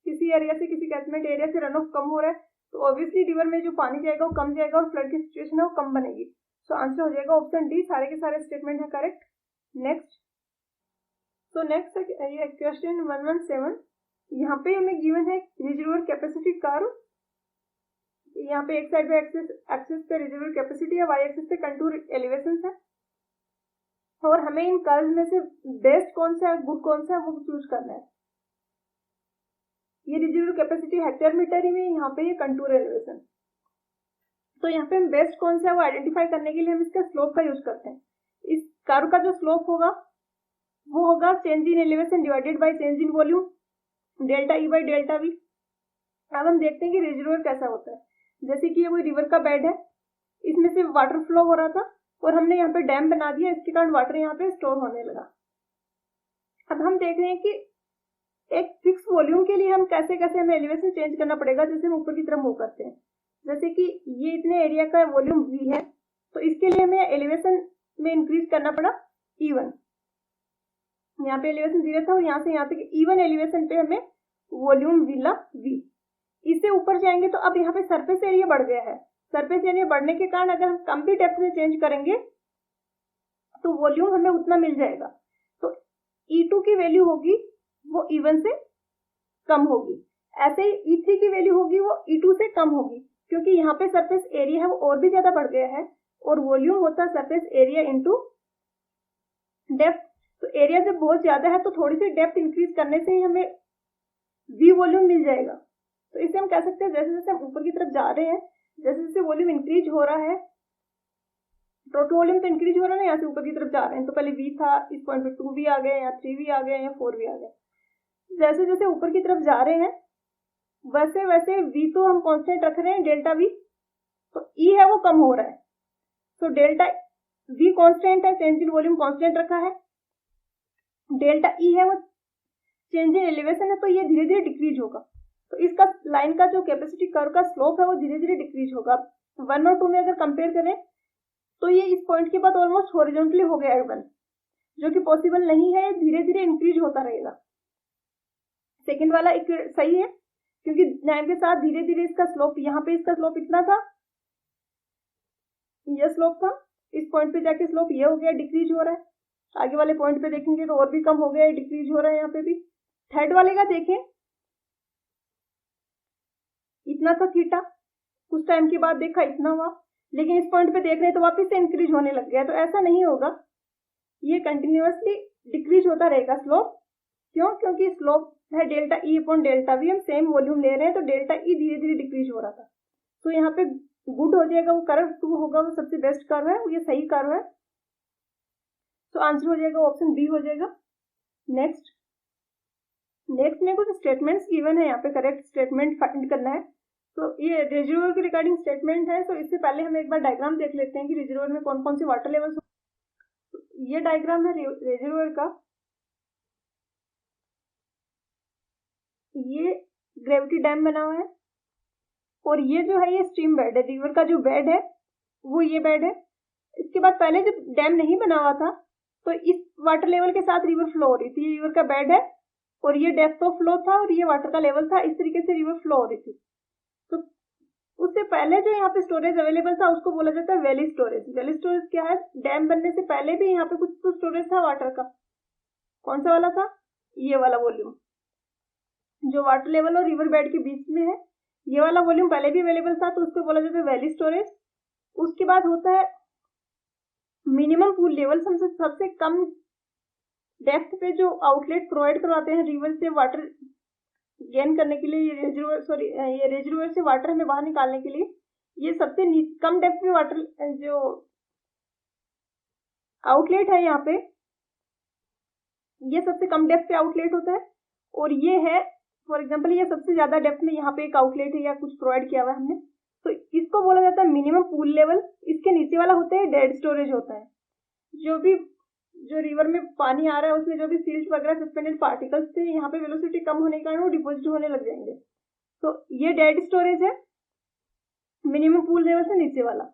किसी एरिया से, किसी कैचमेंट एरिया से रन ऑफ कम हो रहा है तो ऑब्वियसली रिवर में जो पानी जाएगा वो कम जाएगा और फ्लड की सिचुएशन है वो कम बनेगी। सो आंसर हो जाएगा ऑप्शन डी। सारे के सारे स्टेटमेंट है करेक्ट। नेक्स्ट है ये क्वेश्चन 117। यहाँ पे हमें गिवन है रिजर्वोयर कैपेसिटी कर्व। यहाँ पे एक साइड पे एक्सिस पे रिजर्वोयर कैपेसिटी है, वाई एक्सिस पे कंटूर एलिवेशंस है, और हमें इन कर्व में से बेस्ट कौन सा है, गुड कौन सा है, वो चूज करना है। ये रिजर्वोयर कैपेसिटी हेक्टेयर मीटर ही में, यहाँ पे ये कंटूर एलिवेशन। तो यहाँ पे हम बेस्ट कौन सा है वो आइडेंटिफाई करने के लिए हम इसका स्लोप का यूज करते हैं। इस कर्व का जो स्लोप होगा वो होगा change in elevation divided by change in volume delta E by delta we. अब हम देखते हैं कि रिजर्वोयर कैसा होता है। जैसे कि ये कोई रिवर का बेड है, इसमें से वाटर फ्लो हो रहा था और हमने यहाँ पे डैम बना दिया, इसके कारण वाटर यहाँ पे स्टोर होने लगा। अब हम देख रहे हैं कि एक फिक्स वॉल्यूम के लिए हम कैसे कैसे हमें एलिवेशन चेंज करना पड़ेगा, जैसे हम ऊपर की तरफ मूव करते हैं। जैसे कि ये इतने एरिया का वॉल्यूम वी है तो इसके लिए हमें एलिवेशन में इंक्रीज करना पड़ा E1। यहाँ पे एलिवेशन 0 था और यहाँ से यहाँ तक E1 एलिवेशन पे हमें वॉल्यूम मिला V। इससे ऊपर जाएंगे तो अब यहाँ पे सरफेस एरिया बढ़ गया है। सरफेस एरिया बढ़ने के कारण अगर हम कम भी डेप्थ में चेंज करेंगे तो वॉल्यूम हमें उतना मिल जाएगा। तो E2 की वैल्यू होगी वो E1 से कम होगी, ऐसे ही E3 की वैल्यू होगी वो E2 से कम होगी, क्योंकि यहाँ पे सरफेस एरिया है वो और भी ज्यादा बढ़ गया है और वॉल्यूम होता है सरफेस एरिया इंटू डेप्थ। तो एरिया जब बहुत ज्यादा है तो थोड़ी सी डेप्थ इंक्रीज करने से ही हमें V वॉल्यूम मिल जाएगा। तो इसे हम कह सकते हैं जैसे जैसे हम ऊपर की तरफ जा रहे हैं, जैसे जैसे वॉल्यूम इंक्रीज हो रहा है, टोटल वॉल्यूम तो इंक्रीज हो रहा है ना, यहाँ से ऊपर की तरफ जा रहे हैं तो पहले V था, इस पॉइंट पे 2 भी आ गए, यहाँ 3 भी आ गए, यहाँ 4 भी आ गए। जैसे जैसे ऊपर की तरफ जा रहे हैं वैसे वैसे V तो हम कांस्टेंट रख रहे हैं डेल्टा V, तो E है वो कम हो रहा है। तो डेल्टा V कांस्टेंट है, चेंज इन वॉल्यूम कांस्टेंट रखा है, डेल्टा E है वो चेंज इन एलिवेशन है, तो ये धीरे धीरे डिक्रीज होगा। तो इसका लाइन का जो कैपेसिटी कर्व का स्लोप है वो धीरे धीरे डिक्रीज होगा। 1 और 2 में अगर कंपेयर करें तो ये इस पॉइंट के बाद ऑलमोस्ट हॉरिजॉन्टली हो गया है 1, जो कि पॉसिबल नहीं है, धीरे धीरे इंक्रीज होता रहेगा। सेकंड वाला एक सही है क्योंकि टाइम के साथ धीरे धीरे इसका स्लोप, यहाँ पे इसका स्लोप इतना था, ये स्लोप था, इस पॉइंट पे जाके स्लोप ये हो गया, डिक्रीज हो रहा है। आगे वाले पॉइंट पे देखेंगे तो और भी कम हो गया, डिक्रीज हो रहा है यहाँ पे भी। थर्ड वाले का देखें, इतना था थीटा, कुछ टाइम के बाद देखा इतना हुआ, लेकिन इस पॉइंट पे देख रहे हैं तो वापस से इंक्रीज होने लग गया। तो ऐसा नहीं होगा, ये कंटिन्यूअसली डिक्रीज होता रहेगा स्लोप। क्यों? क्योंकि स्लोप है delta E upon delta we, हम सेम वॉल्यूम ले रहे हैं तो डेल्टा ई धीरे धीरे डिक्रीज हो रहा था। तो यहाँ पे गुड हो जाएगा, वो कर्व 2 होगा, वो सबसे बेस्ट कर्व है, ये सही कर्व है। तो आंसर हो जाएगा ऑप्शन बी हो जाएगा। नेक्स्ट में कुछ स्टेटमेंट्स गिवन है, यहाँ पे करेक्ट स्टेटमेंट फाइंड करना है। तो ये रिजर्वोयर के रिगार्डिंग स्टेटमेंट है। तो इससे पहले हम एक बार डायग्राम देख लेते हैं कि रिजर्वोयर में कौन कौन से वाटर लेवल्स। ये डायग्राम है रिजर्वोयर का। ये ग्रेविटी डैम बना हुआ है और ये जो है ये स्ट्रीम बेड है। रिवर का जो बेड है वो ये बेड है। इसके बाद पहले जब डैम नहीं बना हुआ था तो इस वाटर लेवल के साथ रिवर फ्लो हो रही थी। रिवर का बेड है और ये डेप्थ ऑफ फ्लो था और ये वाटर का लेवल था। इस तरीके से रिवर फ्लो हो रही थी। तो उससे पहले जो यहाँ पे स्टोरेज अवेलेबल था उसको बोला जाता है वैली स्टोरेज। वैली स्टोरेज क्या है? डैम बनने से पहले भी यहाँ पे कुछ तो स्टोरेज था वाटर का। कौन सा वाला था? ये वाला वॉल्यूम जो वाटर लेवल और रिवर बेड के बीच में है। ये वाला वॉल्यूम पहले भी अवेलेबल था तो उसको बोला जाता है वैली स्टोरेज। उसके बाद होता है मिनिमम पूल लेवल। सबसे कम डेप्थ पे जो आउटलेट प्रोवाइड करवाते हैं रिवर से वाटर गेन करने के लिए, ये रिजर्वोयर से वाटर हमें बाहर निकालने के लिए, ये सबसे कम डेप्थ पे वाटर जो आउटलेट है यहाँ पे, ये सबसे कम डेप्थ पे आउटलेट होता है। और ये है फॉर एग्जांपल ये सबसे ज्यादा डेप्थ में यहाँ पे एक आउटलेट है या कुछ प्रोवाइड किया हुआ है हमने, तो इसको बोला जाता है मिनिमम पूल लेवल। इसके नीचे वाला होता है डेड स्टोरेज होता है। जो रिवर में पानी आ रहा है उसमें जो भी सील्ट वगैरह सस्पेंडेड पार्टिकल्स थे, यहाँ पे वेलोसिटी कम होने के कारण वो डिपोजिट होने लग जाएंगे। तो ये डेड स्टोरेज है मिनिमम पूल लेवल से नीचे वाला।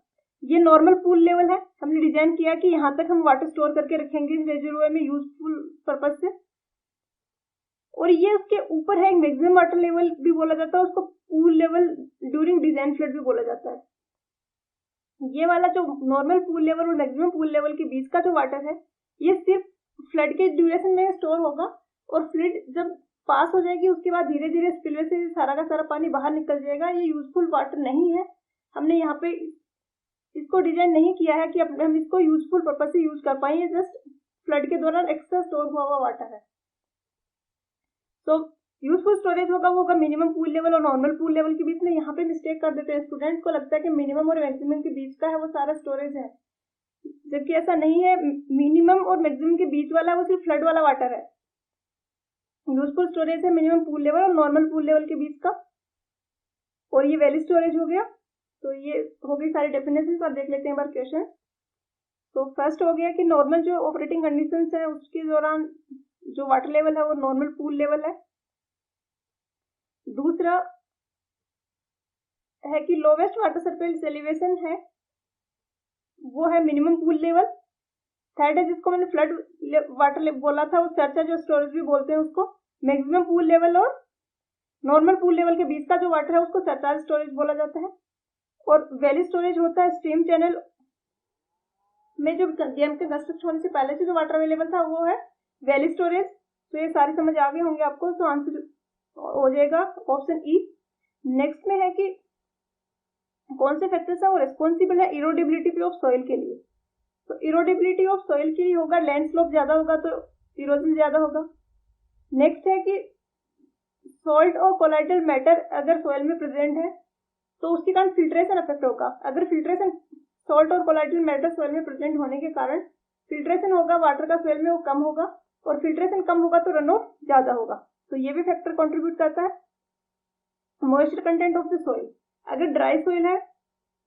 ये नॉर्मल पूल लेवल है। हमने डिजाइन किया कि यहाँ तक हम वाटर स्टोर करके रखेंगे इस रिजर्वोयर में यूजफुल पर्पज से। और ये उसके ऊपर है मैक्सिमम वाटर लेवल भी बोला जाता है, उसको pool level during design flood भी बोला जाता है। ये वाला जो नॉर्मल पूल लेवल और मैक्सिमम पूल लेवल के बीच का जो वाटर है ये सिर्फ फ्लड के ड्यूरेशन में स्टोर होगा और फ्लड जब पास हो जाएगी उसके बाद धीरे धीरे स्पिलवे से सारा का सारा पानी बाहर निकल जाएगा। ये यूजफुल वाटर नहीं है। हमने यहाँ पे इसको डिजाइन नहीं किया है कि हम इसको यूजफुल पर्पज से यूज कर पाए। ये जस्ट फ्लड के दौरान एक्स्ट्रा स्टोर हुआ वाटर है। तो यूजफुल स्टोरेज होगा मिनिमम पूल लेवल और नॉर्मल पूल लेवल के बीच में। यहाँ पे मिस्टेक कर देते हैं स्टूडेंट को, लगता है कि मिनिमम और मैक्सिमम के बीच का है वो सारा स्टोरेज है, जबकि ऐसा नहीं है। मिनिमम और मैक्सिमम के बीच वाला वो सिर्फ फ्लड वाला वाटर है। यूजफुल स्टोरेज है मिनिमम पूल लेवल और नॉर्मल पूल लेवल के बीच का। और ये वैली स्टोरेज हो गया। तो ये हो गई सारी डेफिनेशन। अब देख लेते हैं बार क्वेश्चन। तो फर्स्ट हो गया कि नॉर्मल जो ऑपरेटिंग कंडीशंस है उसके दौरान जो वाटर लेवल है वो नॉर्मल पूल लेवल है। दूसरा है कि लोवेस्ट वाटर सरफेस एलिवेशन है वो है मिनिमम पूल लेवल। थर्ड है जिसको मैंने फ्लड वाटर बोला था, वो सर्चा जो स्टोरेज भी बोलते हैं उसको। मैक्सिमम पूल लेवल और नॉर्मल पूल लेवल के बीच का जो वाटर है उसको सरचार्ज स्टोरेज बोला जाता है। और वैली स्टोरेज होता है स्ट्रीम चैनल में जो डैम के कंस्ट्रक्ट होने से पहले से जो वाटर अवेलेबल था वो है वैली स्टोरेज। तो ये सारे समझ आ गए होंगे आपको। तो आंसर हो जाएगा ऑप्शन ई। नेक्स्ट में है कि कौन से फैक्टर्स है वो रिस्पॉन्सिबल है इरोडेबिलिटी ऑफ सॉइल के लिए। तो इरोडेबिलिटी ऑफ सॉइल के लिए होगा लैंड स्लोप ज्यादा होगा तो इरोजन ज्यादा होगा। नेक्स्ट है कि सॉल्ट और कोलाइडल मैटर अगर सॉइल में प्रेजेंट है तो उसके कारण फिल्ट्रेशन अफेक्ट होगा। अगर फिल्ट्रेशन सॉल्ट और कोलाइडल मैटर सॉइल में प्रेजेंट होने के कारण फिल्ट्रेशन होगा वाटर का सॉइल में वो कम होगा और फिल्ट्रेशन कम होगा तो रन ऑफ ज्यादा होगा। तो ये भी फैक्टर कंट्रीब्यूट करता है। Moisture content of the soil, अगर ड्राई सॉइल है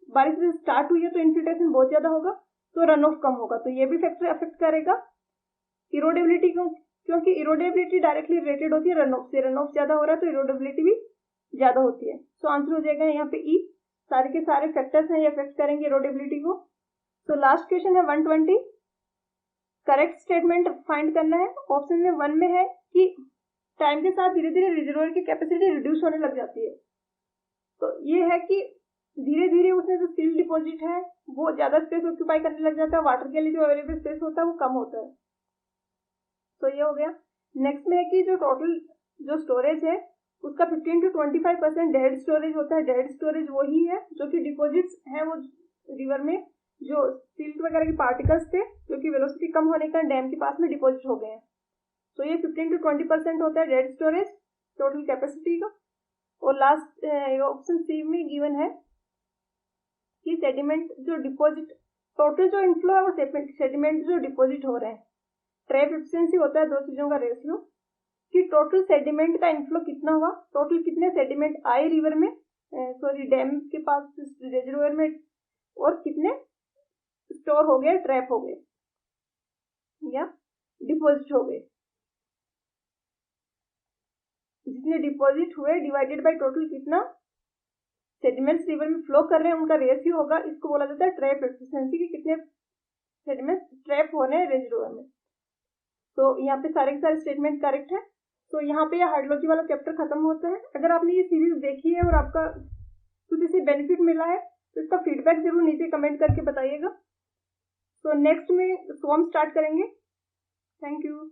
बारिश से स्टार्ट हुई है तो इनफिल्ट्रेशन बहुत ज्यादा होगा तो रन ऑफ कम होगा। तो ये भी फैक्टर अफेक्ट करेगा। इरोडेबिलिटी क्योंकि इरोडेबिलिटी डायरेक्टली रिलेटेड होती है रन ऑफ से। रन ऑफ ज्यादा हो रहा है तो इरोडेबिलिटी भी ज्यादा होती है। तो आंसर हो जाएगा यहाँ पे ई। सारे के सारे फैक्टर्स हैं ये अफेक्ट करेंगे इरोडेबिलिटी को। तो लास्ट क्वेश्चन है 120। करेक्ट स्टेटमेंट फाइंड करना है। ऑप्शन में 1 में है कि टाइम के साथ धीरे धीरे रिजर्वोयर की कैपेसिटी रिड्यूस होने लग जाती है। तो ये है कि धीरे धीरे उसमें जो सिल डिपॉजिट है वो ज्यादा स्पेस ऑक्यूपाई करने लग जाता है। वाटर के लिए जो अवेलेबल स्पेस होता है वो कम होता है। तो ये हो गया। नेक्स्ट में है कि जो टोटल जो स्टोरेज है उसका 15 to 25% डेड स्टोरेज होता है। डेड स्टोरेज वही है जो कि डिपॉजिट्स है वो रिवर में जो सिल्ट वगैरह के पार्टिकल्स थे जो कि वेलोसिटी कम होने का डैम के पास में डिपॉजिट हो गए हैं। तो ये 15 to 20% होता है डेड स्टोरेज टोटल कैपेसिटी का। और लास्ट ऑप्शन सी में गिवन है कि सेडिमेंट जो डिपॉजिट टोटल जो इनफ्लो है वो सेडिमेंट जो डिपॉजिट हो रहे हैं। ट्रैप एफिशिएंसी होता है दो चीजों का रेशियो कि टोटल सेडिमेंट का इनफ्लो कितना हुआ, टोटल कितने सेडिमेंट आए रिवर में सॉरी डैम के पास रिजर्वोयर में, और कितने स्टोर हो गए, ट्रैप हो गए या डिपॉजिट हो गए। जितने डिपॉजिट हुए डिवाइडेड बाय टोटल कितना सेडिमेंट्स रिवर में फ्लो कर रहे हैं उनका रेशियो होगा। इसको बोला जाता है ट्रैप एफिशिएंसी, कि कितने सेडिमेंट्स ट्रैप होने हैं रिजर्वोयर में। तो यहाँ पे सारे के सारे स्टेटमेंट करेक्ट है। तो यहाँ पे हाइड्रोलॉजी वाला चैप्टर खत्म होता है। अगर आपने ये सीरीज देखी है और आपका कुछ इसे बेनिफिट मिला है तो इसका फीडबैक जरूर नीचे कमेंट करके बताइएगा। तो नेक्स्ट में फॉर्म स्टार्ट करेंगे। Thank you.